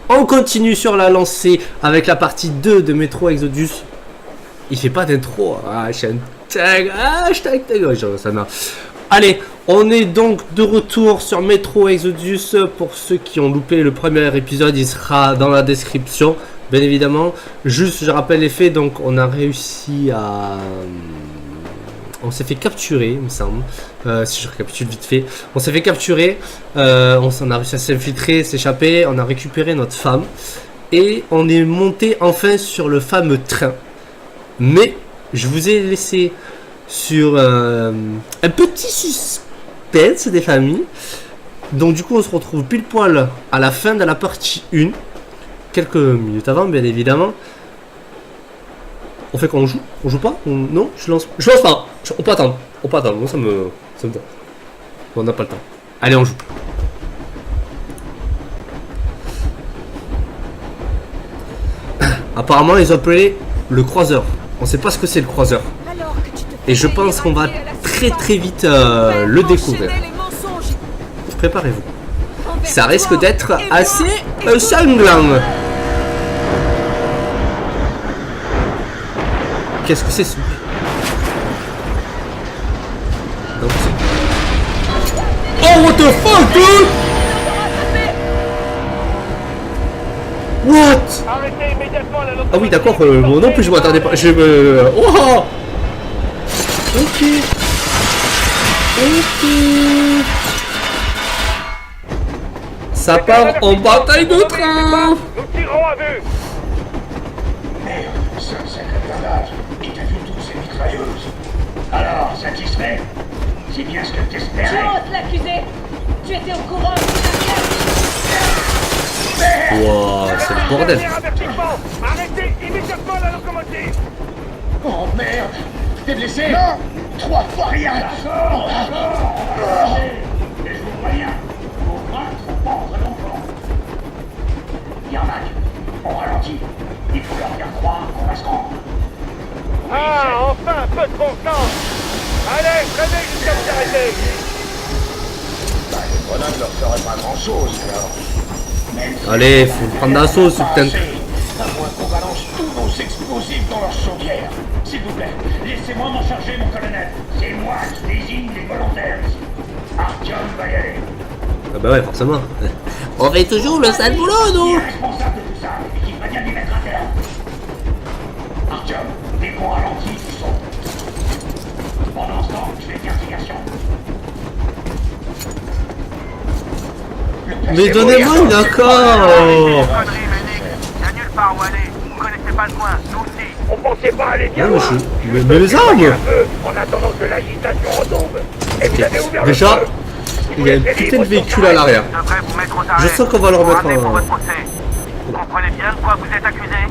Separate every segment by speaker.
Speaker 1: On continue sur la lancée avec la partie 2 de Metro Exodus. Il fait pas d'intro. Ah, je suis un tag. Ah, je tag. Ça m'a. Allez, on est donc de retour sur Metro Exodus. Pour ceux qui ont loupé le premier épisode, il sera dans la description, bien évidemment. Juste, je rappelle les faits. Donc, on a réussi à. On s'est fait capturer, il me semble. Si je récapitule vite fait, on s'est fait capturer. On a réussi à s'infiltrer, s'échapper. On a récupéré notre femme. Et on est monté enfin sur le fameux train. Mais je vous ai laissé sur un petit suspense des familles. Donc du coup on se retrouve pile poil à la fin de la partie 1. Quelques minutes avant, bien évidemment. On fait qu'on joue? On joue pas? Non? Je lance pas. On peut attendre. Moi ça me tente. On n'a pas le temps. Allez, on joue. Apparemment ils ont appelé le croiseur. On sait pas ce que c'est le croiseur. Et je pense qu'on va très vite le découvrir. Préparez-vous. Ça risque d'être assez sanglant. Qu'est-ce que c'est ce... Oh what the fuck dude! What? Ah oui d'accord, moi non plus je m'attendais pas. Oh! Ok. Ça part en bataille de train.
Speaker 2: Nous tirons à vue.
Speaker 3: Merde, c'est un sacré bavage. Et t'as vu toutes ces mitrailleuses? Alors, satisfait? C'est bien ce que t'espérais?
Speaker 4: Tu oses l'accuser? Tu étais au courant
Speaker 1: Wow, c'est le bordel.
Speaker 2: Arrêtez immédiatement la locomotive.
Speaker 3: Oh merde! T'es blessé? Non! 3 fois rien! Et je vous préviens, vos bras trop pendre longtemps. Yarnak, on ralentit. Il faut leur faire croire qu'on va se rendre.
Speaker 2: Ah, enfin un peu de bon sens. Allez, prenez jusqu'à vous arrêter.
Speaker 3: Bah, les grenades leur feraient pas grand-chose, alors.
Speaker 1: Allez, faut prendre d'assaut ce putain.
Speaker 3: À moins qu'on balance tous nos explosifs dans leur chaudière. S'il vous plaît, laissez-moi m'en charger, mon colonel. C'est moi qui désigne les volontaires ici. Artyom va y aller.
Speaker 1: Ah bah ouais, forcément. On fait toujours le sale boulot,
Speaker 3: Qui
Speaker 1: nous.
Speaker 3: est responsable de tout ça et qui va bien y mettre un terme. Artyom, dès qu'on ralentit, tu sautes. Pendant ce temps, je fais l'investigation.
Speaker 1: Mais donnez-moi une accord.
Speaker 2: On pensait pas aller bien
Speaker 1: Non,
Speaker 2: loin.
Speaker 1: mais les armes.
Speaker 2: En attendant que l'agitation retombe. Et vous avez ouvert
Speaker 1: Déjà,
Speaker 2: le feu.
Speaker 1: il y a un putain de véhicule à l'arrière. Je sens qu'on va le remettre en...
Speaker 5: Vous comprenez bien de quoi vous êtes accusé?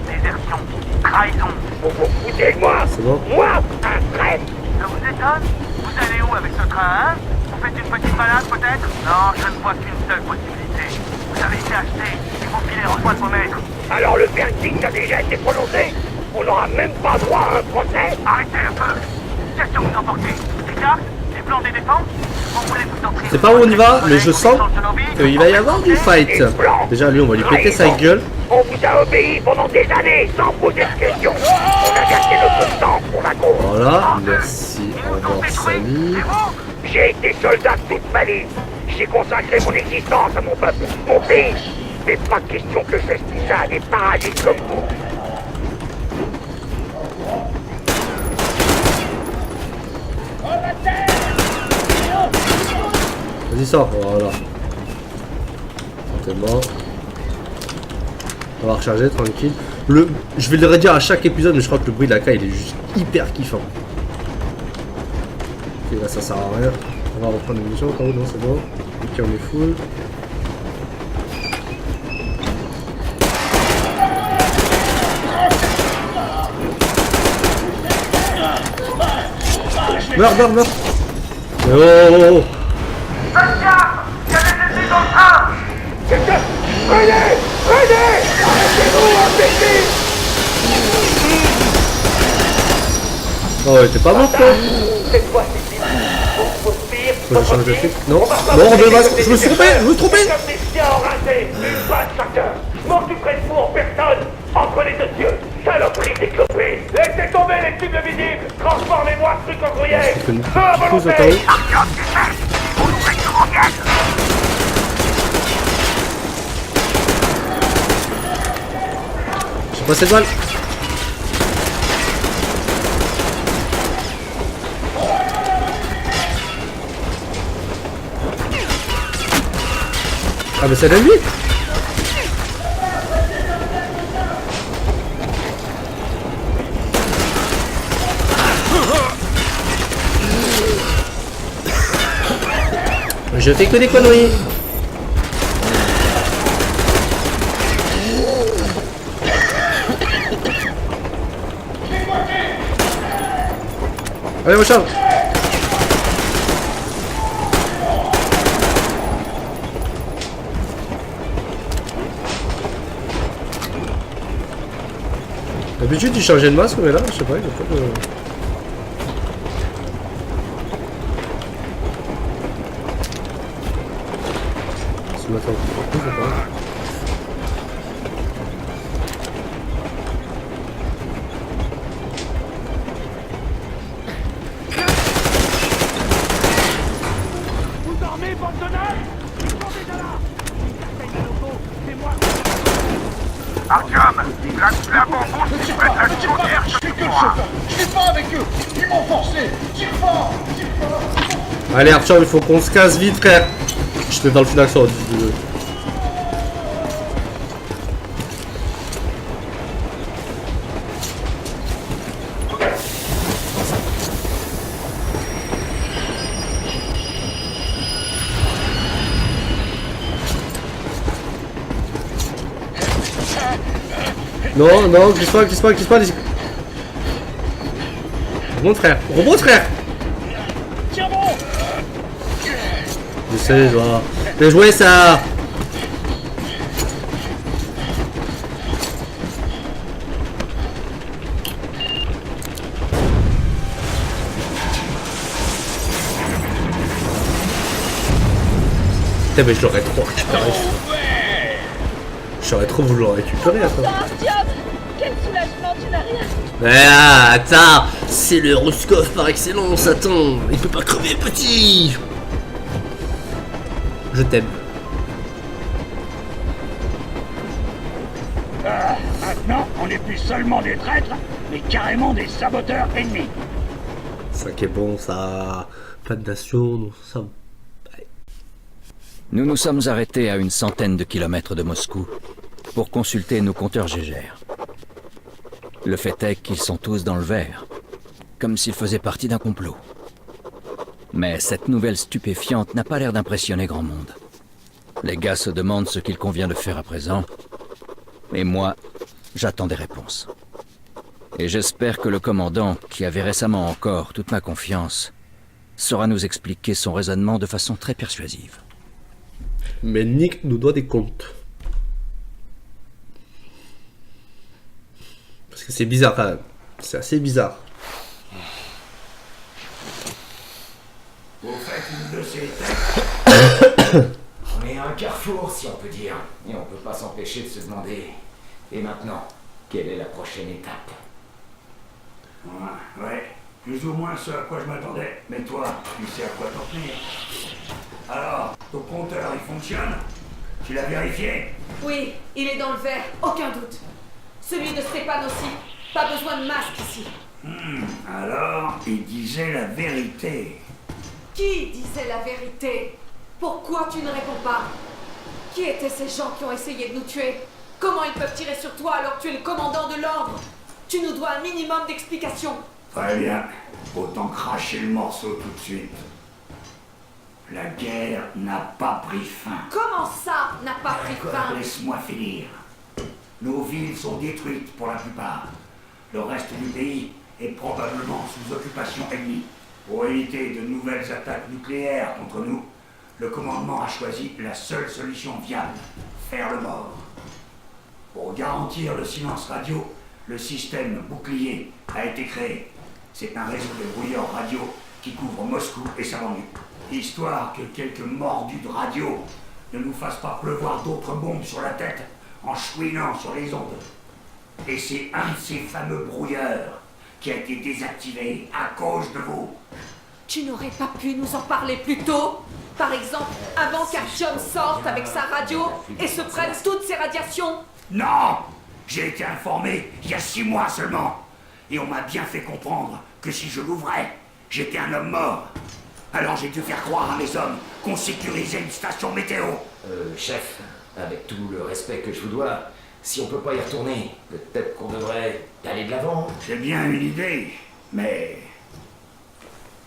Speaker 5: Désertion, trahison.
Speaker 2: Vous vous foutez de moi.
Speaker 1: C'est bon.
Speaker 2: Moi, un traître.
Speaker 5: Ça vous étonne? Vous allez où avec ce train, hein? Vous faites une petite balade peut-être? Non, je ne vois qu'une seule possibilité. Vous avez été acheté, il faut filer rejoindre vos maîtres.
Speaker 2: Alors le verdict a déjà été prononcé. On n'aura même pas droit à un procès.
Speaker 5: Arrêtez un peu. Qu'est-ce que vous emportez? Des cartes? Des plans des défenses? Vous voulez vous entrer?
Speaker 1: C'est pas où on y va, mais je sens qu'il va y avoir du fight. Déjà, lui, on va lui péter sa gueule.
Speaker 2: On vous a obéi pendant des années sans poser de questions. On a gâché notre temps pour la cause.
Speaker 1: Voilà, merci. Au revoir, salut.
Speaker 2: J'ai été soldat toute ma vie. J'ai consacré mon existence à mon peuple, mon pays. Mais pas question que je fasse tout ça à des parasites comme vous.
Speaker 1: Vas-y, sors, voilà. C'est bon. On va recharger, tranquille. Je vais le redire à chaque épisode, mais je crois que le bruit de la caille, il est juste hyper kiffant. Ok, là, ça sert à rien. On va reprendre une mission, quand même, non, c'est bon. Ok, on est full. Meurs. Mais oh.
Speaker 2: Prenez! Arrêtez-vous, imbécile!
Speaker 1: Oh, ouais, t'es pas mort, toi.
Speaker 2: Cette fois, c'est fini. Vos pires
Speaker 1: Faut que je change de truc. Non, non, on masque. Je me suis trompé, je me suis trompé.
Speaker 2: Comme des chiens enragés, une balle chacun. M'occuperai de vous en personne, entre les deux cieux. Saloperie déclopée. Laissez tomber les cibles visibles. Transformez-moi ce truc en gruyère. Feu à volonté.
Speaker 1: J'ai pas cette balle. Ah mais c'est l'ennemi. Je fais que des conneries. Allez mon chat. D'habitude il changeait de masque mais là je sais pas, il y a pas de... Se mettre en coup, je sais pas.
Speaker 5: Artyom, la bombe
Speaker 3: Je tire pas, je tire pas, je fais que le chauffeur. Je suis pas avec eux. Ils m'ont forcé. Tire fort, tire fort.
Speaker 1: Allez Arthur, il faut qu'on se casse vite frère. J'étais dans le fil d'action. Non, non, glisse pas, glisse pas, glisse pas. Remonte frère, remonte frère.
Speaker 3: Tiens bon.
Speaker 1: Je sais, je vois. Bien joué ça. Putain mais je l'aurais trop récupéré. J'aurais trop voulu le récupérer attends.
Speaker 4: Artyom, quel soulagement, tu n'as rien.
Speaker 1: Mais ah, attends, c'est le Ruskov par excellence, attends, il peut pas crever petit. Je t'aime.
Speaker 3: Ah, maintenant, on n'est plus seulement des traîtres, mais carrément des saboteurs ennemis.
Speaker 1: Ça qui est bon, ça. Pas de nation, ça.
Speaker 6: Nous nous sommes arrêtés à une centaine de kilomètres de Moscou pour consulter nos compteurs Gégère. Le fait est qu'ils sont tous dans le vert, comme s'ils faisaient partie d'un complot. Mais cette nouvelle stupéfiante n'a pas l'air d'impressionner grand monde. Les gars se demandent ce qu'il convient de faire à présent, et moi, j'attends des réponses. Et j'espère que le commandant, qui avait récemment encore toute ma confiance, saura nous expliquer son raisonnement de façon très persuasive.
Speaker 1: Mais Nick nous doit des comptes. Parce que c'est bizarre quand même. C'est assez bizarre.
Speaker 3: Vous faites une de ces têtes. On est à un carrefour, si on peut dire. Et on peut pas s'empêcher de se demander. Et maintenant, quelle est la prochaine étape? Ouais, plus ou moins ce à quoi je m'attendais. Mais toi, tu sais à quoi t'en tenir. Alors, ton compteur, il fonctionne? Tu l'as vérifié?
Speaker 4: Oui, il est dans le vert, aucun doute. Celui de Stéphane aussi. Pas besoin de masque ici.
Speaker 3: Alors, il disait la vérité.
Speaker 4: Qui disait la vérité? Pourquoi tu ne réponds pas? Qui étaient ces gens qui ont essayé de nous tuer? Comment ils peuvent tirer sur toi alors que tu es le commandant de l'ordre? Tu nous dois un minimum d'explications.
Speaker 3: Très bien. Autant cracher le morceau tout de suite. La guerre n'a pas pris fin.
Speaker 4: Comment ça n'a pas pris fin?
Speaker 3: Laisse-moi finir. Nos villes sont détruites pour la plupart. Le reste du pays est probablement sous occupation ennemie. Pour éviter de nouvelles attaques nucléaires contre nous, le commandement a choisi la seule solution viable, faire le mort. Pour garantir le silence radio, le système bouclier a été créé. C'est un réseau de brouilleurs radio qui couvre Moscou et sa banlieue. Histoire que quelques mordus de radio ne nous fassent pas pleuvoir d'autres bombes sur la tête en chouinant sur les ondes. Et c'est un de ces fameux brouilleurs qui a été désactivé à cause de vous.
Speaker 4: Tu n'aurais pas pu nous en parler plus tôt? Par exemple, avant qu'Artyom sorte avec sa radio et se prenne toutes ses radiations?
Speaker 3: Non! J'ai été informé il y a 6 mois seulement. Et on m'a bien fait comprendre que si je l'ouvrais, j'étais un homme mort. Alors j'ai dû faire croire à mes hommes qu'on sécurisait une station météo.
Speaker 7: Chef, avec tout le respect que je vous dois, si on peut pas y retourner, peut-être qu'on devrait aller de l'avant.
Speaker 3: J'ai bien une idée, mais...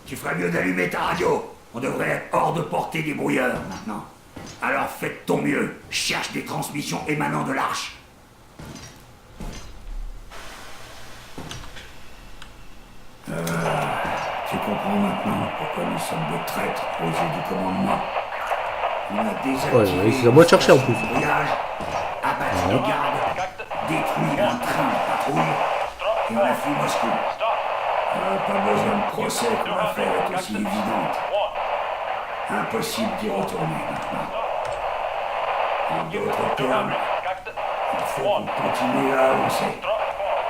Speaker 3: Tu ferais mieux d'allumer ta radio. On devrait être hors de portée des brouilleurs maintenant. Alors faites ton mieux. Cherche des transmissions émanant de l'arche. Tu comprends maintenant pourquoi nous sommes des traîtres aux yeux du commandement. On a désactivé
Speaker 1: Ouais, c'est à moi de chercher en plus.
Speaker 3: le brouillage, abattu les gardes, détruit un train de patrouille et on a fui Moscou. Pas besoin de procès pour l'affaire est aussi évidente. Impossible d'y retourner maintenant. En d'autres termes, il faut qu'on continue à avancer.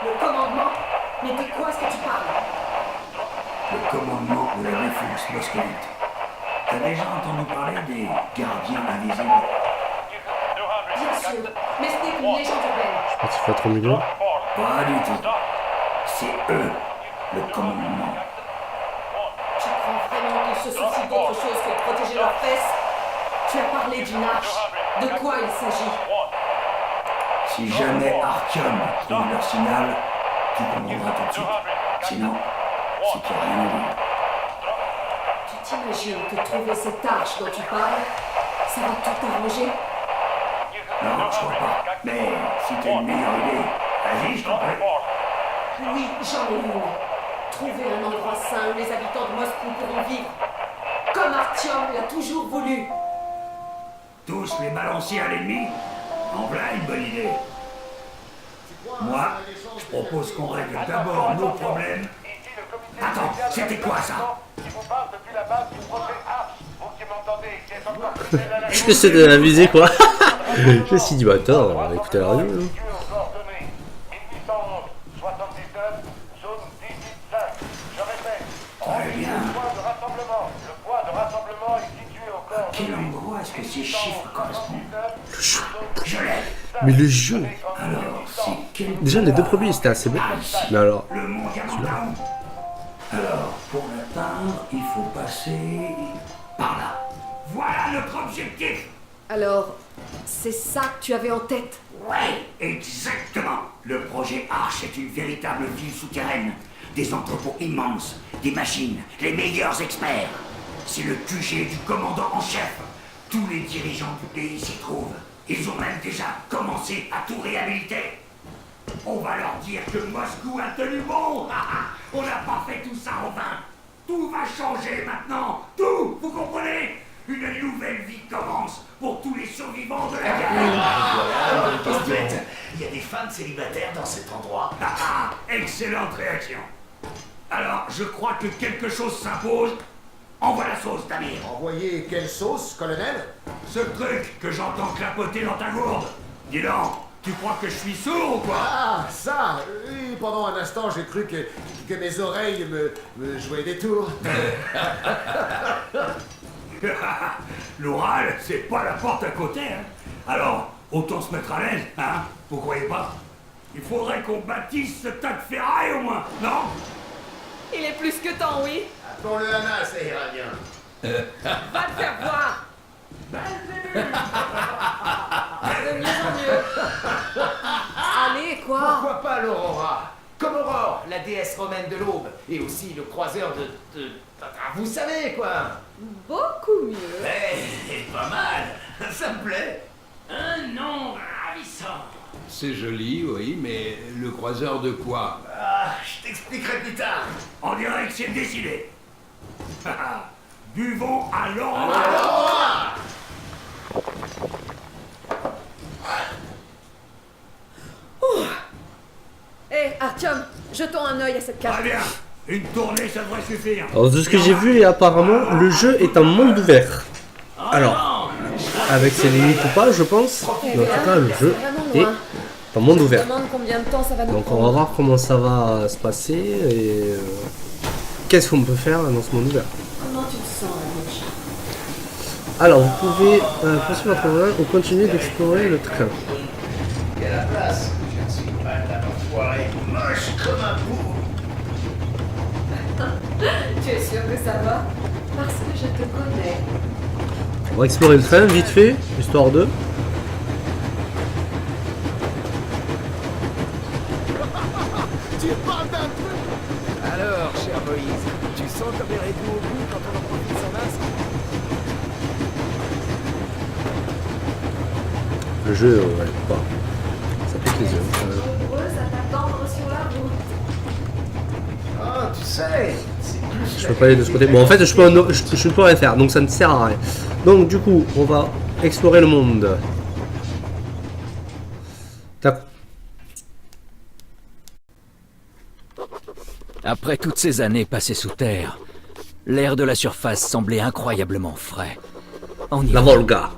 Speaker 4: Le commandement? Mais de quoi est-ce que tu parles?
Speaker 3: Le commandement de la défense moscovite. T'as déjà entendu parler des gardiens invisibles?
Speaker 4: Bien sûr, mais ce n'est qu'une légende urbaine.
Speaker 1: Je pense qu'il faut être au milieu.
Speaker 3: Pas du tout. C'est eux, le commandement.
Speaker 4: Tu crois vraiment qu'ils se soucient d'autre chose que de protéger leurs fesses? Tu as parlé d'une arche. De quoi il s'agit?
Speaker 3: Si jamais Artyom trouve leur signal, tu comprendras tout de suite. Sinon, c'est qu'il n'y a rien à dire.
Speaker 4: Tu t'imagines que trouver cette arche dont tu parles, ça va tout arranger?
Speaker 3: Non, je crois pas. Mais si t'as une meilleure idée, vas-y, je t'en prie.
Speaker 4: Oui, j'en ai une. Trouver un endroit sain où les habitants de Moscou pourront vivre. Comme Artyom l'a toujours voulu.
Speaker 3: Tous les balancer à l'ennemi? En voilà une bonne idée. Moi, je propose qu'on règle d'abord nos problèmes. Attends, c'était quoi ça?
Speaker 5: Qui vous parle depuis la base du projet Arch. Vous qui m'entendez, qui êtes encore fidèle à la
Speaker 1: Est-ce que c'est de la visée quoi? Je me suis dit, bah attends, on va écouter la radio. Hein.
Speaker 5: coordonnées 1811, 79, zone 18-5. Je répète,
Speaker 3: Très bien.
Speaker 5: le point de rassemblement. Le point de rassemblement est situé au
Speaker 3: À
Speaker 5: corps
Speaker 3: quel endroit est-ce que ces chiffres correspondent? Je l'ai.
Speaker 1: Mais le jeu.
Speaker 3: Alors, c'est quel...
Speaker 1: Déjà les deux premiers c'était assez bon. Mais alors,
Speaker 3: Le mont Diamantin. Alors, pour l'atteindre, il faut passer par là. Voilà notre objectif.
Speaker 4: Alors, c'est ça que tu avais en tête?
Speaker 3: Ouais, exactement. Le projet Arch est une véritable ville souterraine. Des entrepôts immenses, des machines, les meilleurs experts. C'est le QG du commandant en chef. Tous les dirigeants du pays s'y trouvent. Ils ont même déjà commencé à tout réhabiliter. On va leur dire que Moscou a tenu bon. On n'a pas fait tout ça en vain. Tout va changer maintenant. Tout, vous comprenez? Une nouvelle vie commence pour tous les survivants de la guerre.
Speaker 7: En fait, il y a des femmes célibataires dans cet endroit.
Speaker 3: Excellente réaction. Alors, je crois que quelque chose s'impose. Envoie la sauce, Damir.
Speaker 8: Envoyez quelle sauce, colonel?
Speaker 3: Ce truc que j'entends clapoter dans ta gourde. Dis donc, tu crois que je suis sourd ou quoi?
Speaker 8: Ah, ça! Oui, pendant un instant, j'ai cru que mes oreilles me jouaient des tours.
Speaker 3: L'oral, c'est pas la porte à côté, hein. Alors, autant se mettre à l'aise, hein? Vous croyez pas? Il faudrait qu'on bâtisse ce tas de ferraille au moins, non?
Speaker 4: Il est plus que temps, oui.
Speaker 8: Pour le Hamas, ça ira bien.
Speaker 4: Va te faire voir. De mieux en mieux. Allez, quoi?
Speaker 7: Pourquoi pas l'Aurora? Comme Aurore, la déesse romaine de l'aube, et aussi le croiseur de... Vous savez quoi?
Speaker 4: Beaucoup mieux.
Speaker 7: Pas mal, ça me plaît.
Speaker 3: Un nom ravissant.
Speaker 9: C'est joli, oui, mais le croiseur de quoi?
Speaker 7: Ah, je t'expliquerai plus tard.
Speaker 3: On dirait que c'est décidé. Buvons à l'Aurora.
Speaker 4: Hé, Artyom, jetons un œil à cette carte.
Speaker 3: Très bien. Une tournée, ça devrait suffire.
Speaker 1: Alors de ce que j'ai vu, et apparemment, le jeu est un monde ouvert. Alors, avec ses limites ou pas, je pense. Mais en tout cas, le jeu est un monde ouvert.
Speaker 4: Je me demande combien de temps ça va nous
Speaker 1: Donc on va
Speaker 4: prendre.
Speaker 1: voir comment ça va se passer et qu'est-ce qu'on peut faire dans ce monde ouvert.
Speaker 4: Comment tu te sens, la bouche?
Speaker 1: Alors vous pouvez poursuivre votre voyage ou continuer d'explorer le train.
Speaker 3: Il y a la place. Je ne suis pas de la enfoiré. Moche comme un bourg.
Speaker 4: Tu es sûr que ça va? Parce que je te connais.
Speaker 1: On va explorer le train vite fait, histoire de...
Speaker 8: Tu parles d'un truc.
Speaker 10: Alors, cher Moïse, tu sens comme les réduits au bout quand on en profite sans masque?
Speaker 1: Le jeu, ouais, pas. Ça pique les yeux.
Speaker 4: Heureuse à t'attendre sur la route.
Speaker 10: Ah, tu sais, c'est plus...
Speaker 1: Je peux pas aller de ce côté. Bon, en fait, je peux rien faire, donc ça ne sert à rien. Donc, du coup, on va explorer le monde. Tac.
Speaker 6: Après toutes ces années passées sous terre, l'air de la surface semblait incroyablement frais. On y
Speaker 1: La
Speaker 6: va.
Speaker 1: Volga.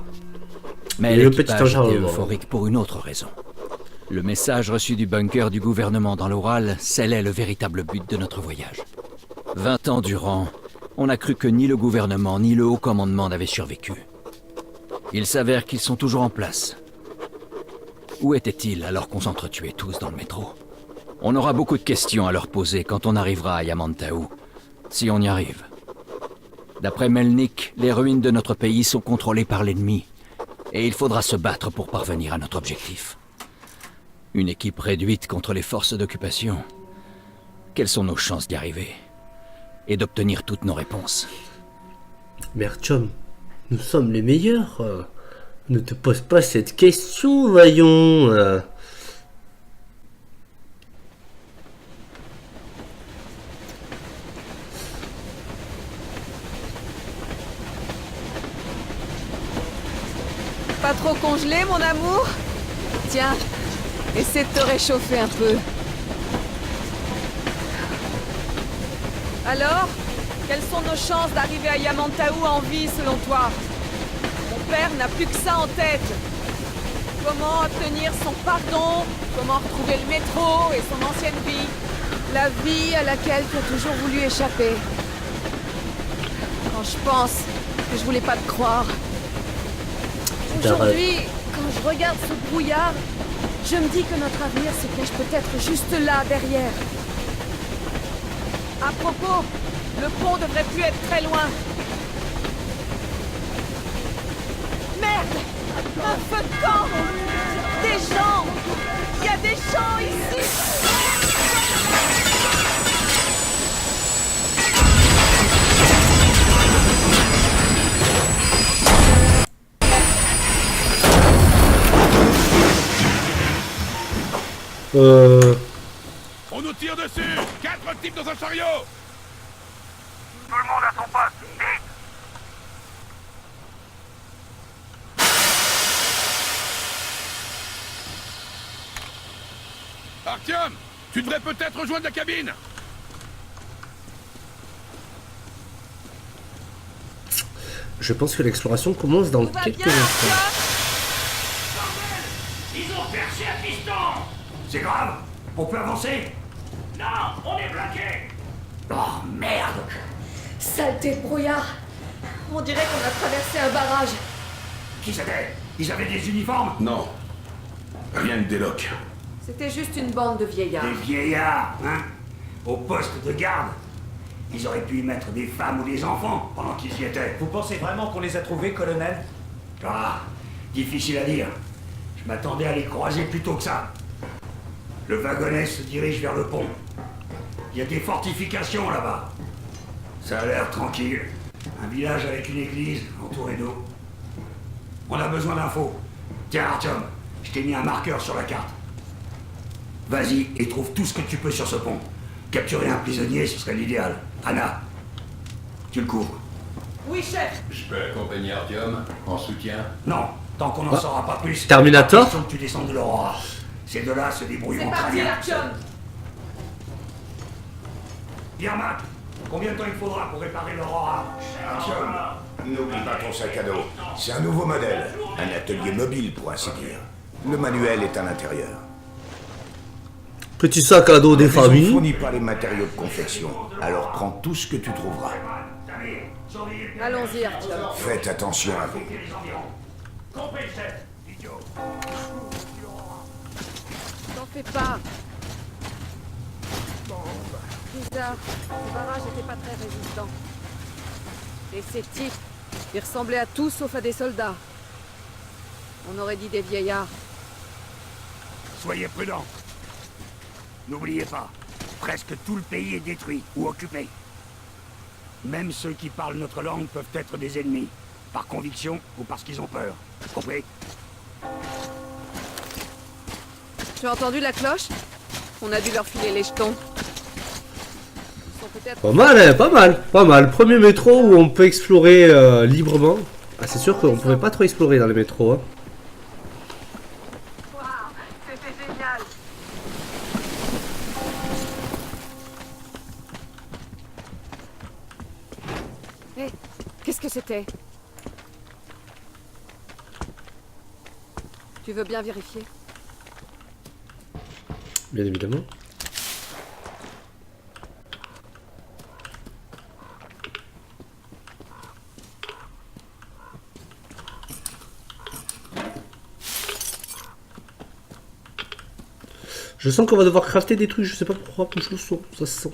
Speaker 6: Mais
Speaker 1: Et le petit
Speaker 6: l'équipage était
Speaker 1: encharnement.
Speaker 6: euphorique pour une autre raison. Le message reçu du bunker du gouvernement dans l'Oural scellait le véritable but de notre voyage. 20 ans durant, on a cru que ni le gouvernement ni le haut commandement n'avaient survécu. Il s'avère qu'ils sont toujours en place. Où étaient-ils alors qu'on s'entretuait tous dans le métro? On aura beaucoup de questions à leur poser quand on arrivera à Yamantaou, si on y arrive. D'après Melnik, les ruines de notre pays sont contrôlées par l'ennemi, et il faudra se battre pour parvenir à notre objectif. Une équipe réduite contre les forces d'occupation. Quelles sont nos chances d'y arriver? Et d'obtenir toutes nos réponses?
Speaker 1: Mais Artyom, nous sommes les meilleurs. Ne te pose pas cette question, voyons.
Speaker 4: Pas trop congelé, mon amour? Tiens, essaie de te réchauffer un peu. Alors, quelles sont nos chances d'arriver à Yamantaou en vie, selon toi? Mon père n'a plus que ça en tête. Comment obtenir son pardon? Comment retrouver le métro et son ancienne vie? La vie à laquelle tu as toujours voulu échapper. Quand je pense que je voulais pas te croire. Aujourd'hui, quand je regarde ce brouillard, je me dis que notre avenir se cache peut-être juste là, derrière. À propos, le pont devrait plus être très loin. Merde! Un feu de camp! Des gens! Il y a des gens ici!
Speaker 2: On nous tire dessus! 4 types dans un chariot!
Speaker 5: Tout le monde à son poste, vite!
Speaker 2: Artyom, tu devrais peut-être rejoindre la cabine!
Speaker 1: Je pense que l'exploration commence dans
Speaker 4: Tout va
Speaker 1: quelques
Speaker 4: bien,
Speaker 1: instants.
Speaker 3: Ils ont percé un piston. C'est grave. On peut avancer? Non, on est bloqué. Oh merde.
Speaker 4: Saleté de brouillard! On dirait qu'on a traversé un barrage.
Speaker 3: Qui c'était? Ils avaient des uniformes?
Speaker 2: Non. Rien ne déloque.
Speaker 4: C'était juste une bande de vieillards.
Speaker 3: Des vieillards, hein? Au poste de garde. Ils auraient pu y mettre des femmes ou des enfants pendant qu'ils y étaient.
Speaker 10: Vous pensez vraiment qu'on les a trouvés, colonel?
Speaker 3: Ah, difficile à dire. Je m'attendais à les croiser plus tôt que ça. Le wagonnet se dirige vers le pont. Il y a des fortifications là-bas. Ça a l'air tranquille. Un village avec une église entourée d'eau. On a besoin d'infos. Tiens Artyom, je t'ai mis un marqueur sur la carte. Vas-y et trouve tout ce que tu peux sur ce pont. Capturer un prisonnier, ce serait l'idéal. Anna, tu le couvres.
Speaker 4: Oui, chef!
Speaker 9: Je peux accompagner Artyom en soutien?
Speaker 3: Non, tant qu'on n'en saura pas plus.
Speaker 1: Terminator?
Speaker 3: pas question que tu descendes de l'Aurora. Ces deux-là se débrouilleront
Speaker 4: C'est
Speaker 3: très
Speaker 4: parti,
Speaker 3: bien.
Speaker 4: Artyom!
Speaker 3: Birman, combien de temps il faudra pour réparer l'Aurora?
Speaker 11: Artyom, n'oublie pas ton sac à dos. C'est un nouveau modèle. Un atelier mobile, pour ainsi dire. Le manuel est à l'intérieur.
Speaker 1: Petit sac à dos des
Speaker 11: On ne
Speaker 1: familles.
Speaker 11: fournit pas les matériaux de confection, alors prends tout ce que tu trouveras.
Speaker 4: Allons-y, Artyom.
Speaker 11: Faites attention à vous.
Speaker 2: Compris, chef. Idiot.
Speaker 4: T'en fais pas. Bizarre. Ce barrage n'était pas très résistant. Et ces types, ils ressemblaient à tout sauf à des soldats. On aurait dit des vieillards.
Speaker 3: Soyez prudents. N'oubliez pas, presque tout le pays est détruit ou occupé. Même ceux qui parlent notre langue peuvent être des ennemis, par conviction ou parce qu'ils ont peur. Compris?
Speaker 4: Tu as entendu la cloche? On a dû leur filer les jetons. Ils sont peut-être...
Speaker 1: Pas mal, hein, pas mal, pas mal. Premier métro où on peut explorer librement. Ah, c'est sûr qu'on pouvait pas trop explorer dans les métros. Hein.
Speaker 5: Waouh, c'était génial.
Speaker 4: Hé, qu'est-ce que c'était? Tu veux bien vérifier?
Speaker 1: Bien évidemment. Je sens qu'on va devoir crafter des trucs, je sais pas pourquoi, mais je le sens, ça se sent.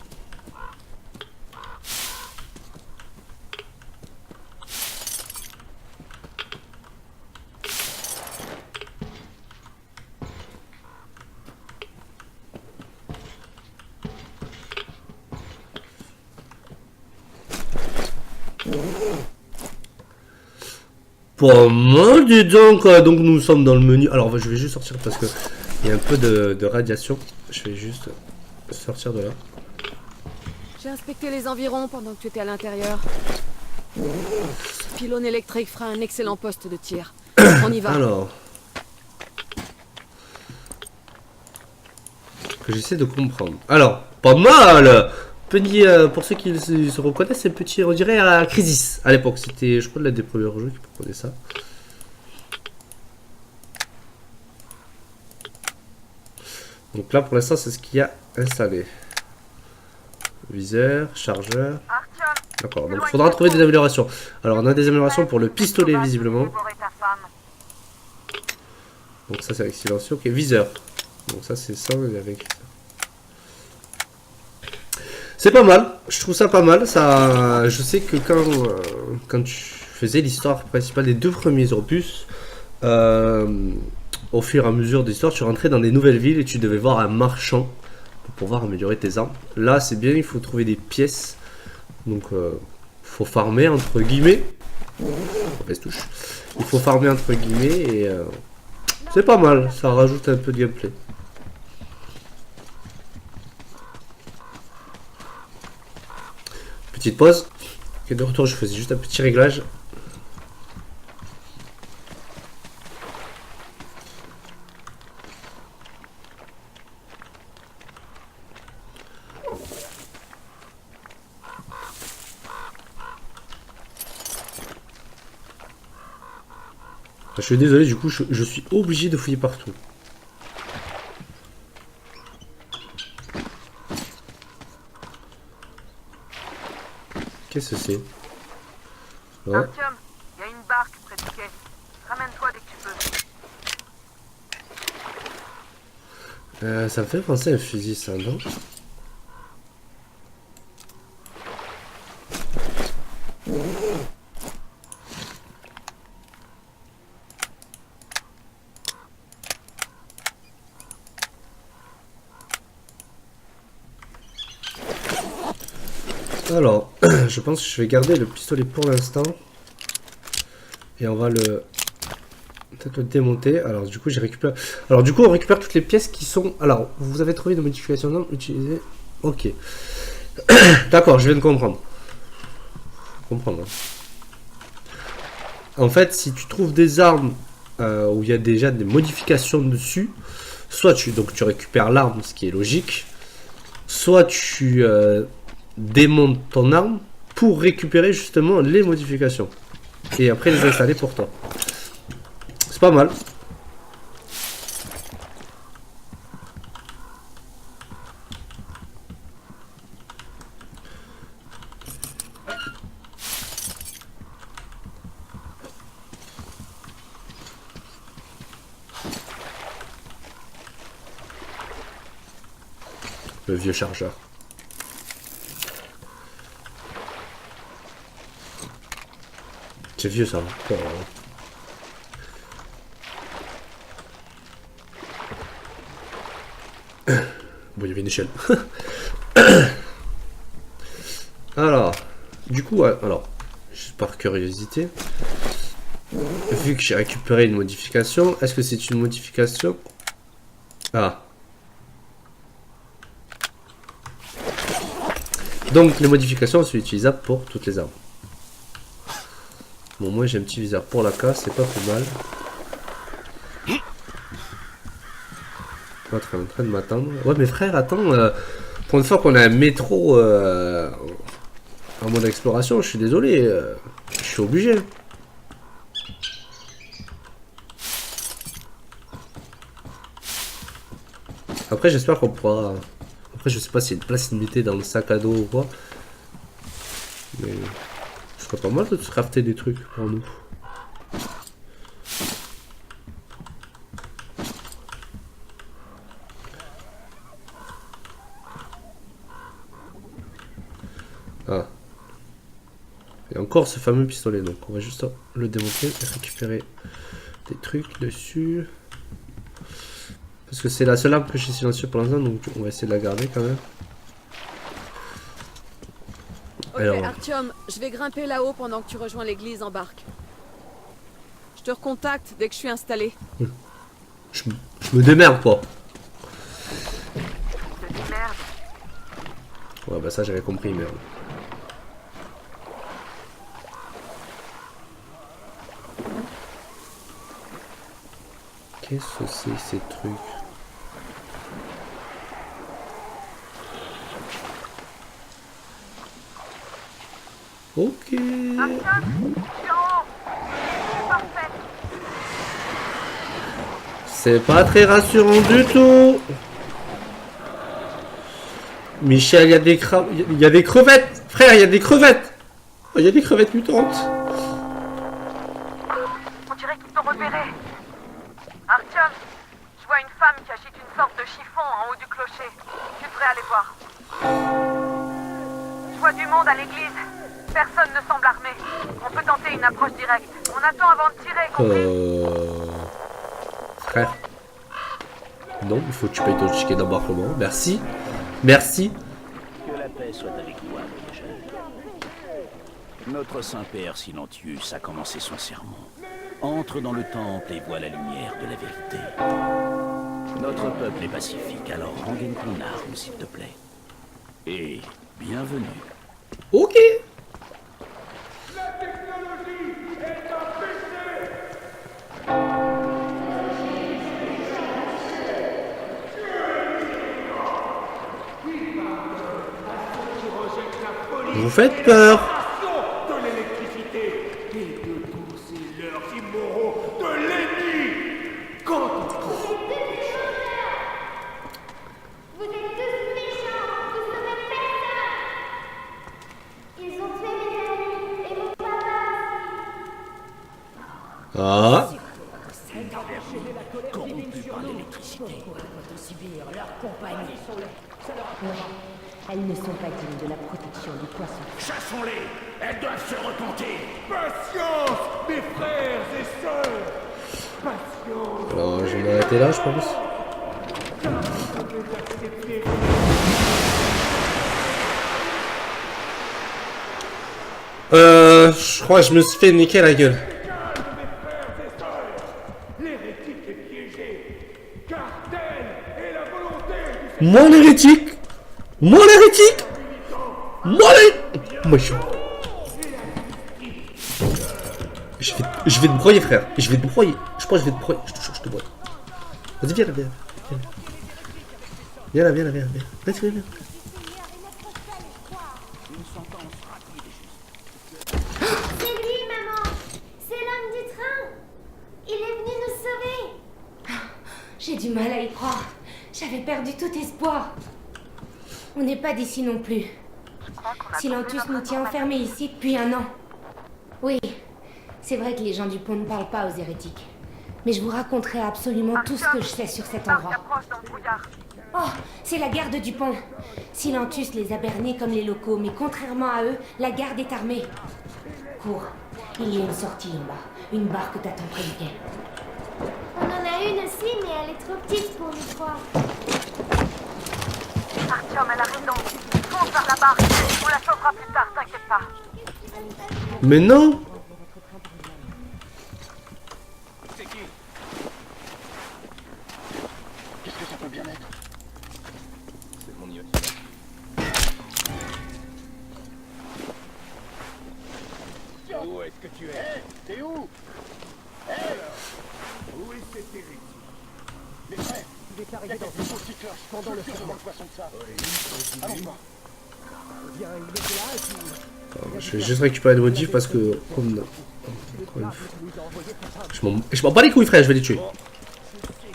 Speaker 1: Pas mal, dis donc. Donc nous sommes dans le menu. Alors je vais juste sortir parce que il y a un peu de radiation. Je vais juste sortir de là.
Speaker 4: J'ai inspecté les environs pendant que tu étais à l'intérieur. Ce pylône électrique fera un excellent poste de tir. On y va.
Speaker 1: Alors. Que j'essaie de comprendre. Alors, pas mal. Petit, pour ceux qui se reconnaissent, c'est petit, on dirait à Crisis à l'époque. C'était, je crois, l'un des premiers jeux qui proposait ça. Donc là, pour l'instant, c'est ce qu'il y a installé. Viseur, chargeur. D'accord, donc il faudra trouver des améliorations. Alors, on a des améliorations pour le pistolet, visiblement. Donc ça, c'est avec silencieux. Ok, viseur. Donc ça, c'est ça avec... C'est pas mal, je trouve ça pas mal. Ça, je sais que quand tu faisais l'histoire principale des deux premiers opus, au fur et à mesure de l'histoire, tu rentrais dans des nouvelles villes et tu devais voir un marchand pour pouvoir améliorer tes armes. Là, c'est bien, il faut trouver des pièces. Donc, faut farmer entre guillemets. Il faut farmer entre guillemets et c'est pas mal, ça rajoute un peu de gameplay. Petite pause. Ok, de retour, je faisais juste un petit réglage. Je suis désolé, du coup, je suis obligé de fouiller partout. Qu'est-ce que c'est? Ouais.
Speaker 5: Artyom, il y a une barque près du quai. Ramène-toi dès que tu peux.
Speaker 1: Ça me fait penser à un fusil, ça, non? Alors, je pense que je vais garder le pistolet pour l'instant. Et on va le... peut-être le démonter. Alors, du coup, j'ai récupéré... Alors, du coup, on récupère toutes les pièces qui sont... Alors, vous avez trouvé des modifications non utilisées. Ok. D'accord, je viens de comprendre. Comprendre. En fait, si tu trouves des armes où il y a déjà des modifications dessus, soit tu récupères l'arme, ce qui est logique, soit tu démonte ton arme pour récupérer justement les modifications. Et après les installer pour toi. C'est pas mal. Le vieux chargeur. C'est vieux ça. Oh. Bon, il y avait une échelle. Alors, du coup, alors, juste par curiosité, vu que j'ai récupéré une modification, est-ce que c'est une modification? Ah. Donc, les modifications sont utilisables pour toutes les armes. Bon, moi j'ai un petit viseur pour la casse, c'est pas plus mal. L'autre est en train de m'attendre. Ouais, mais frère, attends, pour une fois qu'on a un métro en mode exploration, je suis désolé, je suis obligé. Après, j'espère qu'on pourra. Après, je sais pas s'il y a une place limitée dans le sac à dos ou quoi. Mais. Ce serait pas mal de se crafter des trucs pour nous. Ah. Et encore ce fameux pistolet, donc on va juste le démonter et récupérer des trucs dessus. Parce que c'est la seule arme que j'ai silencieux pour l'instant, donc on va essayer de la garder quand même.
Speaker 12: Ok,
Speaker 1: alors...
Speaker 12: Artyom, je vais grimper là-haut pendant que tu rejoins l'église en barque. Je te recontacte dès que je suis installé.
Speaker 1: Je me démerde quoi. Ouais bah ça j'avais compris, merde. Qu'est-ce que c'est ces trucs? Ok. C'est pas très rassurant du tout. Michel, il y a des crevettes. Frère, il y a des crevettes. Il y a des crevettes mutantes.
Speaker 5: On dirait qu'ils t'ont repéré. Artyom, je vois une femme qui agite une sorte de chiffon en haut du clocher. Tu devrais aller voir. Je vois du monde à l'église. Personne ne semble armé. On peut tenter une approche directe. On attend avant de tirer, compris?
Speaker 1: Frère. Non, il faut que tu payes ton ticket d'embarquement. Merci. Merci.
Speaker 13: Que la paix soit avec toi, voyageur. Notre Saint-Père Silentius a commencé son sermon. Entre dans le temple et vois la lumière de la vérité. Notre peuple est pacifique, alors rengaine ton arme, s'il te plaît. Et bienvenue.
Speaker 1: Ok. Vous faites peur.
Speaker 2: De l'électricité et de tous ces leurs immoraux de l'ennemi. Quand
Speaker 14: Vous êtes tous méchants, vous sauvez personne. Ils ont tué mes amis et mon papa aussi.
Speaker 1: Ah.
Speaker 13: Corrompu par l'électricité.
Speaker 15: Subir leur compagnie. Elles ne sont pas dignes de la protection du poisson.
Speaker 3: Chassons-les. Elles doivent se repentir.
Speaker 2: Patience, mes frères et sœurs. Patience.
Speaker 1: Alors, je vais m'arrêter là, je pense. Je crois que je me suis fait niquer la gueule. Moi l'hérétique. Moi l'hérétique. Moi je vais te broyer, frère. Je vais te broyer. Je pense que je vais te broyer. Je te broie. Vas-y, viens là, viens. Viens là. Vas-y, viens.
Speaker 14: croire. J'avais perdu tout espoir. On n'est pas d'ici non plus. Silentus nous tient enfermés ici depuis 1 an. Oui, c'est vrai que les gens du pont ne parlent pas aux hérétiques. Mais je vous raconterai absolument tout ce que je sais sur cet endroit. Oh, c'est la garde du pont. Silentus les a bernés comme les locaux, mais contrairement à eux, la garde est armée. Cours, il y a une sortie en bas. Une barque t'attend près du quai. On en a une aussi, mais elle est trop petite pour nous croire.
Speaker 5: Artyom, elle a raison. Fonce vers la barque. On la sauvera plus tard, t'inquiète pas.
Speaker 1: Mais non.
Speaker 5: C'est qui? Qu'est-ce que ça peut bien être? C'est mon Yoshi. Où est-ce que tu es? T'es où?
Speaker 10: Où est cet hérétique? Les frères, il est arrivé dans une petite cloche pendant le serment de poisson de ça. Allons voir. Viens, il était là et puis...
Speaker 1: Attends, je vais juste récupérer le modif parce que... Je m'en bats les couilles, frère, je vais les tuer.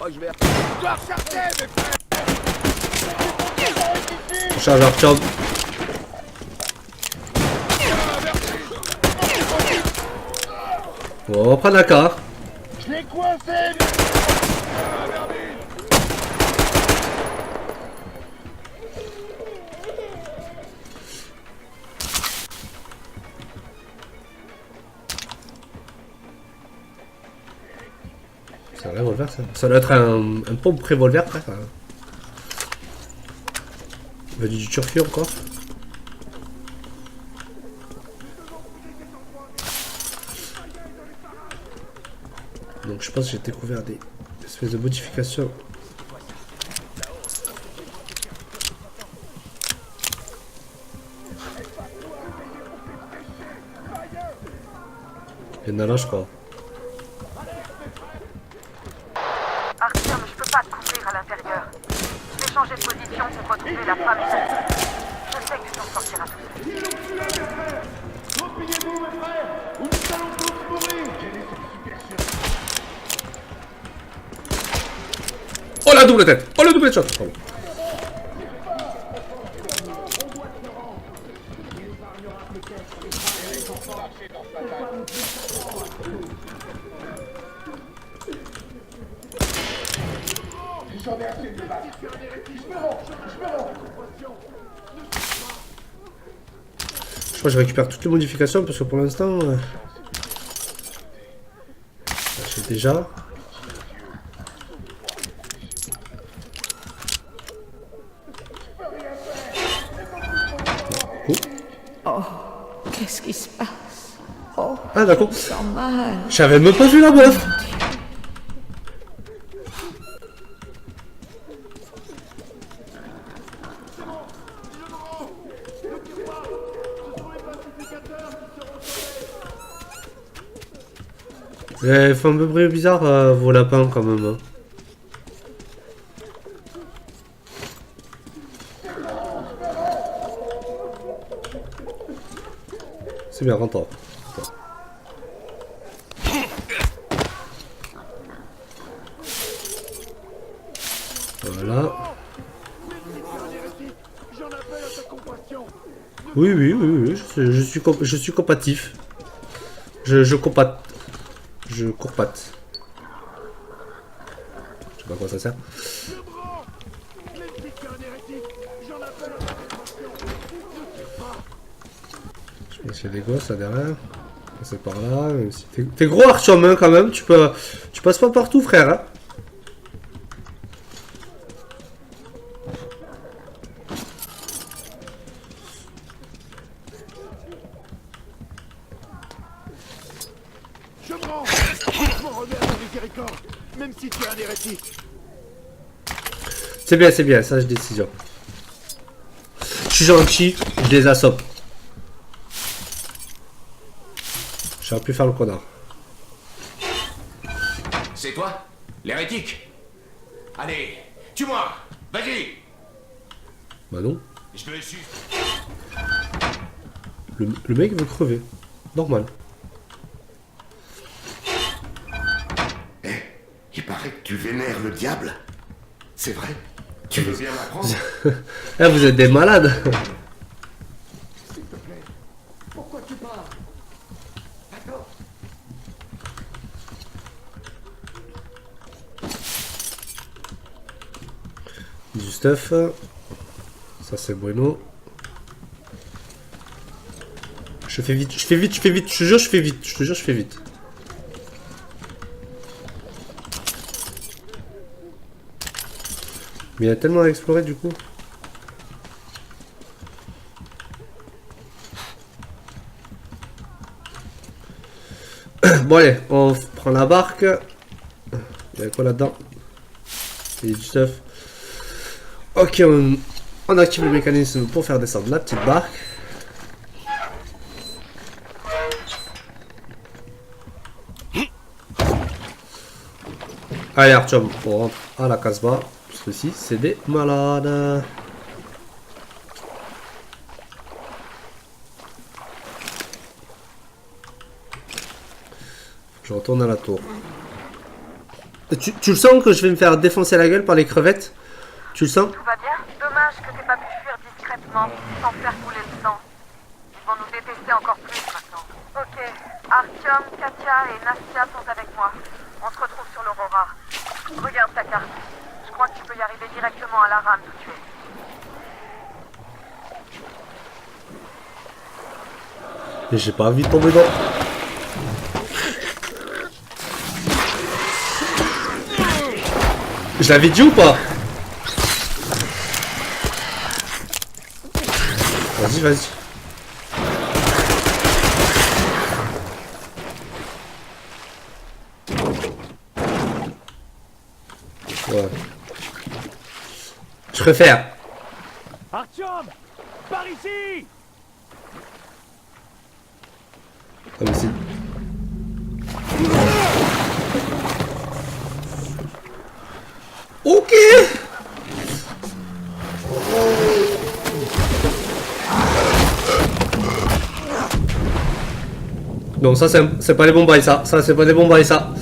Speaker 10: Oh, je vais... Dois chercher, mes frères.
Speaker 1: Charge Artyom. Bon, on va prendre la carte.
Speaker 10: Je l'ai coincé.
Speaker 1: C'est un revolver ça. Ça doit être un pompe revolver frère. Il va du turfu encore. Donc je pense que j'ai découvert des espèces de modifications. Il y en a là je crois.
Speaker 5: Artyom, je peux pas te couvrir à l'intérieur. Je vais changer de position pour retrouver la femme et sa fille. Je sais que tu t'en sortiras tout seul.
Speaker 10: Repliez-vous, mes frères, ou nous allons tous mourir.
Speaker 1: Oh la double tête. Oh le double shot. Pardon.
Speaker 10: J'en ai assez de battre. Je me rends.
Speaker 1: Je crois que je récupère toutes les modifications parce que pour l'instant... j'ai déjà...
Speaker 15: Oh, qu'est-ce qui se passe? Oh,
Speaker 1: ah d'accord.
Speaker 15: Je sens mal.
Speaker 1: J'avais même pas vu la meuf. Elle fait un peu bruit bizarre vos lapins quand même. Hein. C'est bien, rentre. Voilà. Oui, je suis compatif. Je compate. Je courpate. Je sais pas à quoi ça sert. Je pense qu'il y a des gosses là derrière. C'est par là. T'es gros Artyom hein, quand même. Tu passes pas partout frère. Hein.
Speaker 10: Je me rends. Je m'en remets à la miséricorde, même si tu es un hérétique.
Speaker 1: C'est bien, sage décision. Je suis gentil, je les assomme. J'aurais pu faire le connard.
Speaker 7: C'est toi? L'hérétique? Allez, tue-moi! Vas-y!
Speaker 1: Bah non.
Speaker 7: Je veux suivre.
Speaker 1: Le mec veut crever. Normal.
Speaker 11: Il paraît que tu vénères le diable.
Speaker 16: C'est vrai? Tu veux bien m'apprendre?
Speaker 1: Ah, vous êtes des malades.
Speaker 10: S'il te plaît, pourquoi tu pars? D'accord.
Speaker 1: Du stuff. Ça c'est bueno. Je fais vite, je fais vite, je fais vite, je te jure, je fais vite, je te jure, je fais vite. Mais il y a tellement à explorer du coup. Bon allez, on prend la barque. Il y a quoi là-dedans? Il y a du stuff. Ok, on active le mécanisme pour faire descendre la petite barque. Allez Artyom, on rentre à la Casbah. Ceci, c'est des malades. Je retourne à la tour. Tu le sens que je vais me faire défoncer la gueule par les crevettes? Tu le sens?
Speaker 5: Tout va bien? Dommage que t'aies pas pu fuir discrètement, sans faire couler le sang. Ils vont nous détester encore plus maintenant. Ok, Artyom, Katia et Nastia sont avec moi. On se retrouve sur l'Aurora. Regarde ta carte. Je crois que tu peux y arriver directement à la rame d'où tu es.
Speaker 1: Et j'ai pas envie de tomber dans... Je l'avais dit ou pas? Vas-y, vas-y. Ouais. Je préfère.
Speaker 10: Artyom, par ici.
Speaker 1: Ah mais c'est... Ok. Non, ça c'est pas les bons bails, ça. Ça c'est pas des bons bails, ça.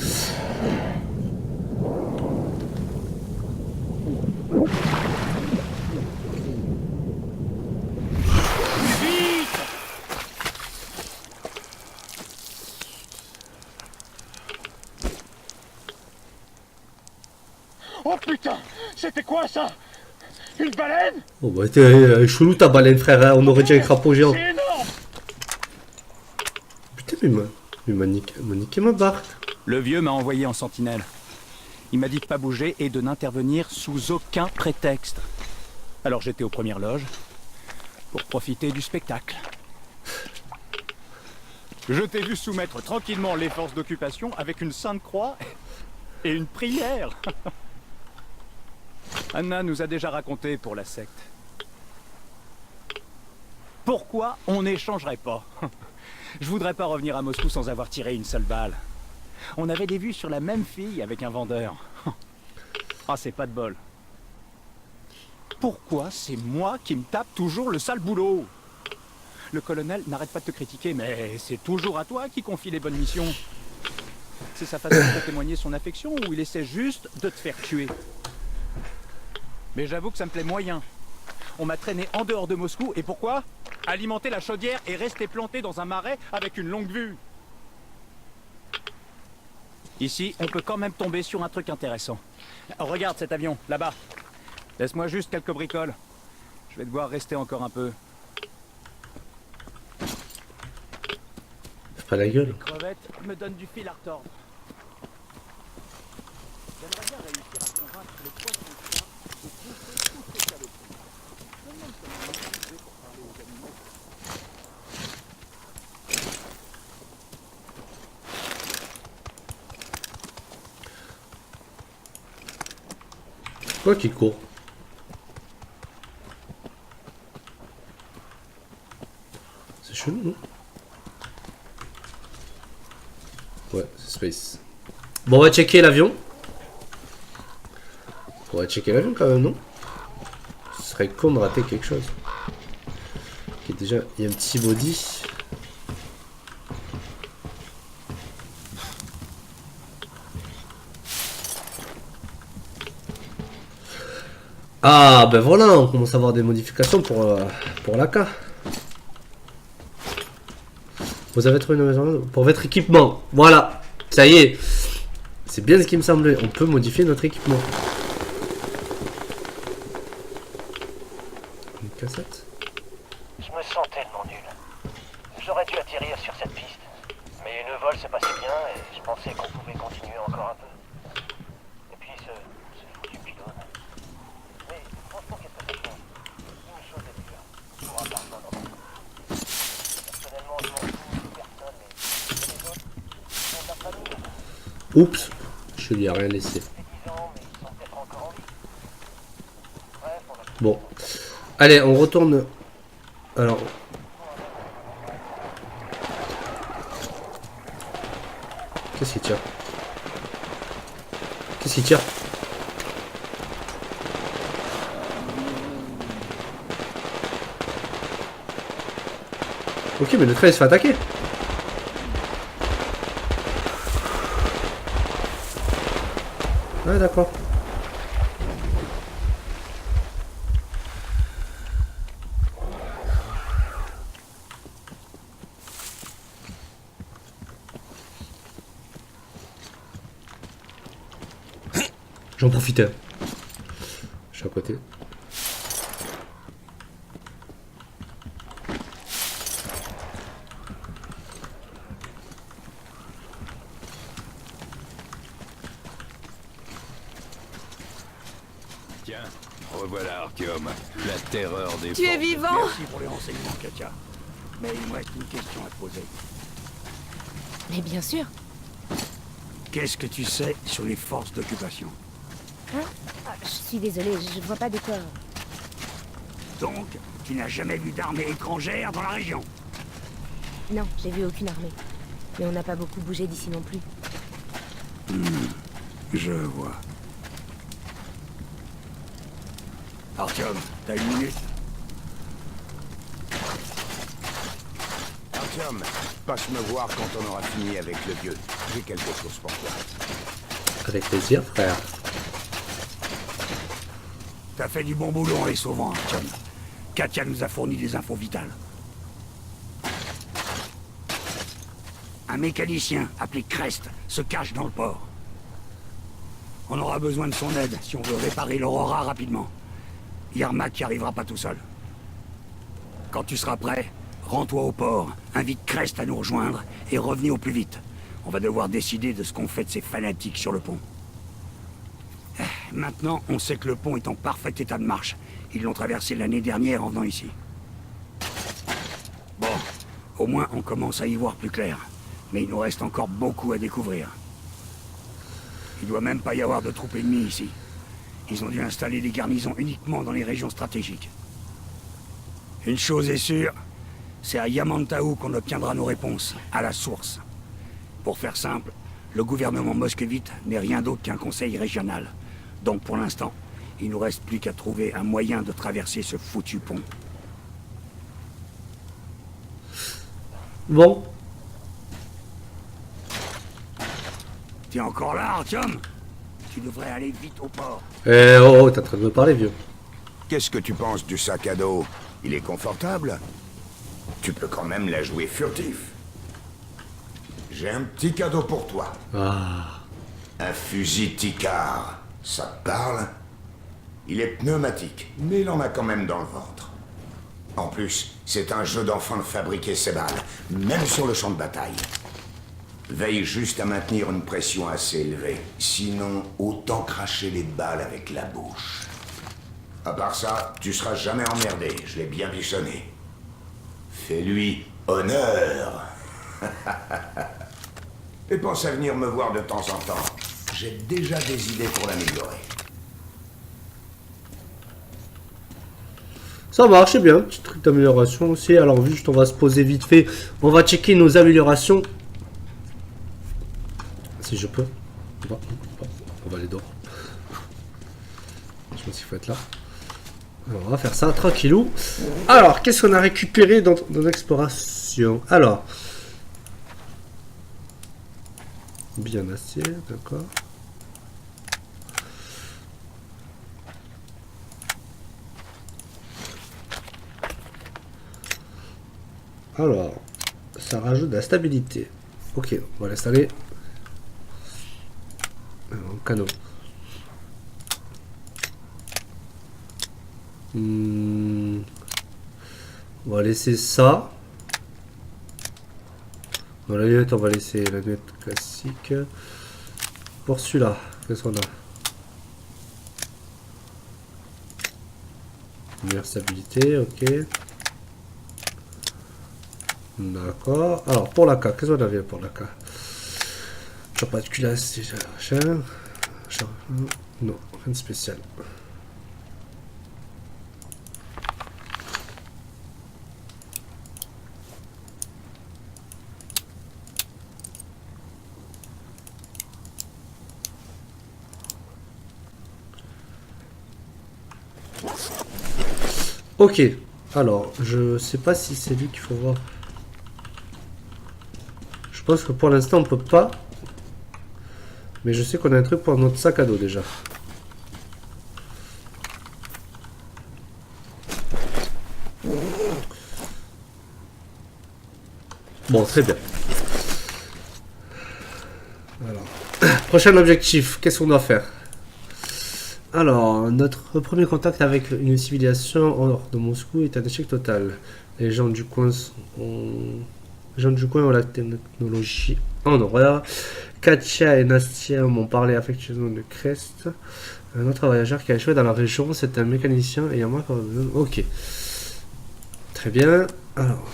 Speaker 10: Oh putain, c'était quoi ça? Une baleine?
Speaker 1: Oh bah t'es chelou ta baleine frère, hein. On aurait dit un crapaud géant.
Speaker 10: C'est énorme.
Speaker 1: Putain mais il m'a niqué ma barque.
Speaker 13: Le vieux m'a envoyé en sentinelle. Il m'a dit de pas bouger et de n'intervenir sous aucun prétexte. Alors j'étais aux premières loges pour profiter du spectacle. Je t'ai vu soumettre tranquillement les forces d'occupation avec une sainte croix et une prière. Anna nous a déjà raconté pour la secte. Pourquoi on n'échangerait pas? Je voudrais pas revenir à Moscou sans avoir tiré une seule balle. On avait des vues sur la même fille avec un vendeur. Ah, c'est pas de bol. Pourquoi c'est moi qui me tape toujours le sale boulot? Le colonel n'arrête pas de te critiquer, mais c'est toujours à toi qui confie les bonnes missions. C'est sa façon de témoigner son affection ou il essaie juste de te faire tuer? Mais j'avoue que ça me plaît moyen. On m'a traîné en dehors de Moscou, et pourquoi? Alimenter la chaudière et rester planté dans un marais avec une longue vue. Ici, on peut quand même tomber sur un truc intéressant. Regarde cet avion, là-bas. Laisse-moi juste quelques bricoles. Je vais devoir rester encore un peu.
Speaker 1: Fais pas la gueule.
Speaker 13: Les crevettes me donnent du fil à retordre. J'aimerais bien réussir à convaincre le poisson chien de pousser tous ces saloperies. Je me demande comment on est arrivé pour parler aux animaux.
Speaker 1: Quoi qui court? C'est chelou, non? Ouais, c'est Space. Bon, on va checker l'avion. On va checker l'avion quand même, non? Ce serait con de rater quelque chose. Ok, déjà, il y a un petit body. Ah ben voilà, on commence à avoir des modifications pour l'AK. Vous avez trouvé une maison pour votre équipement. Voilà, ça y est. C'est bien ce qui me semblait. On peut modifier notre équipement. Une cassette.
Speaker 10: Je me sens tellement nul. J'aurais dû atterrir sur cette piste. Mais le vol se passait bien et je pensais qu'on pouvait continuer encore un peu. Et puis ce foutu pylône. Mais franchement, qu'est-ce que ça change? Une chose est sûre. Pour un parfum dans le coup. Personnellement, je m'en fous de personne, mais les autres sont de la famille.
Speaker 1: Oups, je lui ai rien laissé. Bon. Allez, on retourne. Alors. Qu'est-ce qu'il tire? Qu'est-ce qu'il tire? Ok, mais le train il se fait attaquer. Ah d'accord. J'en profitais. Je suis à côté.
Speaker 13: Tiens, revoilà Artyom, la terreur des...
Speaker 12: Tu es vivant?
Speaker 3: Merci pour les renseignements, Katia. Mais il me reste une question à te poser.
Speaker 14: Mais bien sûr.
Speaker 3: Qu'est-ce que tu sais sur les forces d'occupation?
Speaker 14: Hein? Je suis désolée, je vois pas de quoi.
Speaker 3: Donc, tu n'as jamais vu d'armée étrangère dans la région?
Speaker 14: Non, j'ai vu aucune armée. Mais on n'a pas beaucoup bougé d'ici non plus.
Speaker 3: Je vois. Artyom, t'as une minute?
Speaker 11: Artyom, passe me voir quand on aura fini avec le vieux. J'ai quelque chose pour toi.
Speaker 1: Avec plaisir, frère.
Speaker 3: T'as fait du bon boulot en les sauvant, Artyom. Katia nous a fourni des infos vitales. Un mécanicien appelé Crest se cache dans le port. On aura besoin de son aide si on veut réparer l'Aurora rapidement. Yermak n'y arrivera pas tout seul. Quand tu seras prêt, rends-toi au port, invite Crest à nous rejoindre et revenez au plus vite. On va devoir décider de ce qu'on fait de ces fanatiques sur le pont. Maintenant, on sait que le pont est en parfait état de marche. Ils l'ont traversé l'année dernière en venant ici. Bon, au moins on commence à y voir plus clair. Mais il nous reste encore beaucoup à découvrir. Il doit même pas y avoir de troupes ennemies ici. Ils ont dû installer des garnisons uniquement dans les régions stratégiques. Une chose est sûre, c'est à Yamantau qu'on obtiendra nos réponses, à la source. Pour faire simple, le gouvernement moscovite n'est rien d'autre qu'un conseil régional. Donc pour l'instant, il nous reste plus qu'à trouver un moyen de traverser ce foutu pont.
Speaker 1: Bon.
Speaker 3: T'es encore là, Artyom? Tu devrais aller vite au port.
Speaker 1: Eh oh, t'es en train de me parler, vieux.
Speaker 11: Qu'est-ce que tu penses du sac à dos? Il est confortable? Tu peux quand même la jouer furtif. J'ai un petit cadeau pour toi.
Speaker 1: Ah.
Speaker 11: Un fusil Tikar. Ça te parle? Il est pneumatique, mais il en a quand même dans le ventre. En plus, c'est un jeu d'enfant de fabriquer ses balles, même sur le champ de bataille. Veille juste à maintenir une pression assez élevée. Sinon, autant cracher les balles avec la bouche. À part ça, tu seras jamais emmerdé, je l'ai bien bichonné. Fais-lui honneur. Et pense à venir me voir de temps en temps. J'ai déjà des idées pour l'améliorer.
Speaker 1: Ça marche, c'est bien. Petit truc d'amélioration aussi. Alors, juste, on va se poser vite fait. On va checker nos améliorations. Si je peux. On va aller dehors. Je pense qu'il faut être là. Alors, on va faire ça tranquillou. Alors, qu'est-ce qu'on a récupéré dans l'exploration? Alors. Bien acier, d'accord. Alors, ça rajoute de la stabilité. Ok, on va l'installer. En canot. On va laisser ça. Dans la lunette, on va laisser la lunette classique. Pour celui-là, qu'est-ce qu'on a? Meilleure stabilité, ok. D'accord. Alors, pour la K, qu'est-ce qu'on avait pour la K? Pas de culasse déjà. Non, rien de spécial. Ok, alors je sais pas si c'est lui qu'il faut voir. Je pense que pour l'instant on peut pas. Mais je sais qu'on a un truc pour notre sac à dos déjà. Bon, très bien. Alors, prochain objectif, qu'est-ce qu'on doit faire? Alors, notre premier contact avec une civilisation hors de Moscou est un échec total. Les gens du coin ont la technologie en horreur. Katia et Nastia m'ont parlé affectueusement de Crest. Un autre voyageur qui a échoué dans la région, c'est un mécanicien et un moi. Ok. Très bien. Alors.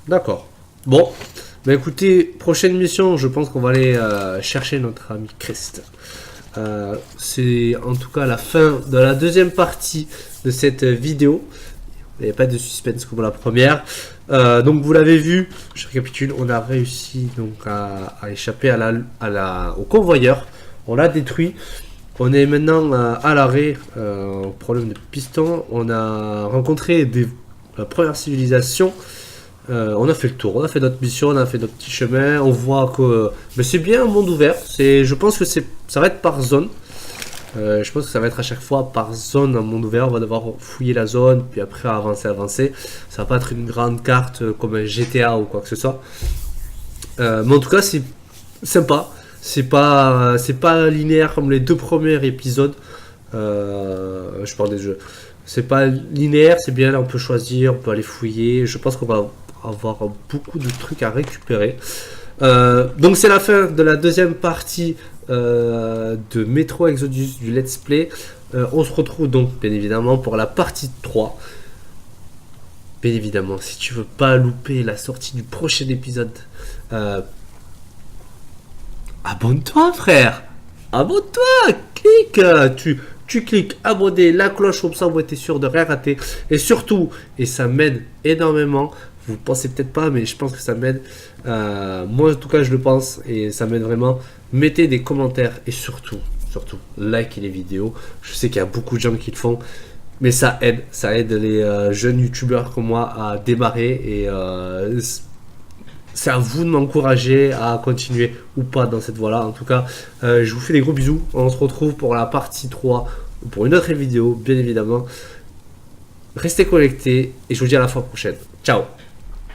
Speaker 1: D'accord. Bon. Bah écoutez, prochaine mission, je pense qu'on va aller chercher notre ami Crest. C'est en tout cas la fin de la deuxième partie de cette vidéo. Il n'y a pas de suspense comme la première. Donc vous l'avez vu, je récapitule, on a réussi donc à échapper au convoyeur. On l'a détruit. On est maintenant à l'arrêt, problème de piston. On a rencontré la première civilisation. On a fait le tour, on a fait notre mission, on a fait notre petit chemin. On voit que c'est bien un monde ouvert. Je pense que ça va être par zone. Je pense que ça va être à chaque fois par zone un monde ouvert. On va devoir fouiller la zone, puis après avancer. Ça va pas être une grande carte comme un GTA ou quoi que ce soit. Mais en tout cas, c'est sympa. C'est pas linéaire comme les deux premiers épisodes. Je parle des jeux. C'est pas linéaire, c'est bien. Là, on peut choisir, on peut aller fouiller. Je pense qu'on va avoir beaucoup de trucs à récupérer. Donc c'est la fin de la deuxième partie de Metro Exodus du Let's Play. On se retrouve donc bien évidemment pour la partie 3. Bien évidemment, si tu veux pas louper la sortie du prochain épisode, abonne-toi frère. Abonne-toi, clique, tu cliques abonner, la cloche comme ça vous êtes sûr de rien rater. Et surtout, et ça m'aide énormément, vous pensez peut-être pas, mais je pense que ça m'aide. Moi en tout cas je le pense et ça m'aide vraiment. Mettez des commentaires et surtout, likez les vidéos. Je sais qu'il y a beaucoup de gens qui le font, mais ça aide les jeunes youtubeurs comme moi à démarrer et c'est à vous de m'encourager à continuer ou pas dans cette voie là. En tout cas, je vous fais des gros bisous. On se retrouve pour la partie 3 pour une autre vidéo, bien évidemment. Restez connectés et je vous dis à la fois prochaine. Ciao.